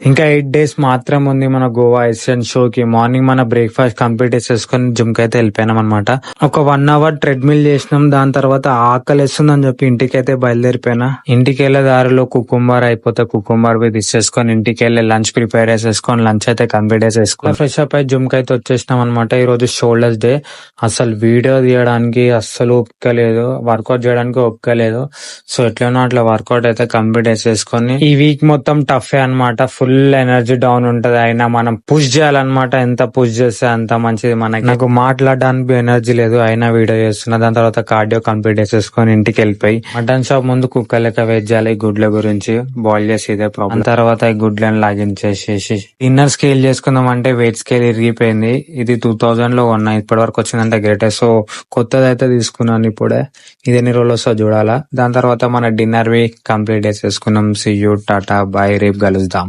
ఇంకా 8 days మాత్రం ఉంది మన గోవా ఎస్ఎన్ షోకి. మార్నింగ్ మన బ్రేక్ఫాస్ట్ కంప్లీట్ చేసేసుకొని జిమ్ కి అయితే వెళ్ళిపోయినాం అనమాట. ఒక 1 hour ట్రెడ్మిల్ చేసినాం. దాని తర్వాత ఆకలిస్తుందని చెప్పి ఇంటికైతే బయలుదేరిపోయినా. ఇంటికి వెళ్ళే దారిలో కుకుంబర్ అయిపోతే కుకుంబర్ తీసేసుకొని ఇంటికి వెళ్ళి లంచ్ ప్రిపేర్ చేసేసుకొని లంచ్ అయితే కంప్లీట్ చేసేసుకొని ఫ్రెష్ అప్ అయి జిమ్ కి అయితే వచ్చేసినాం అనమాట. ఈ రోజు షోల్డర్స్ డే. అసలు వీడియో తీయడానికి అస్సలు ఒప్పుకోలేదు, వర్కౌట్ చేయడానికి ఒప్పుకోలేదు. సో ఎట్లనో అట్లా వర్కౌట్ అయితే కంప్లీట్ చేసేసుకొని ఈ వీక్ మొత్తం టఫ్ అనమాట. ఫుల్ ఎనర్జీ డౌన్ ఉంటది. అయినా మనం పుష్ చేయాలన్నమాట. ఎంత పుష్ చేస్తే అంత మంచిది మనకి. నాకు మాట్లాడడానికి ఎనర్జీ లేదు, అయినా వీడియో చేస్తున్నా. దాని తర్వాత కార్డియో కంప్లీట్ చేసేసుకొని ఇంటికి వెళ్ళిపోయి మటన్ షాప్ ముందు కుక్క లెక్క వెయిట్ చేయాలి. ఈ గుడ్ల గురించి బాయిల్ చేసి ఇదే ప్రాబ్లం. తర్వాత ఈ గుడ్లను లాగించేసేసి డిన్నర్ స్కేల్ చేసుకుందాం అంటే వెయిట్ స్కేల్ ఇరిగిపోయింది. ఇది 2000 లో కొన్నా, ఇప్పటి వరకు వచ్చిందంటే గ్రేటే. సో కొత్తది అయితే తీసుకున్నాను ఇప్పుడే. ఇది ఎన్ని రోజులు వస్తో చూడాలా. దాని తర్వాత మన డిన్నర్ వి కంప్లీట్ చేసేసుకున్నాం. సీ యూ, టాటా, బై, రేపు కలుద్దాం.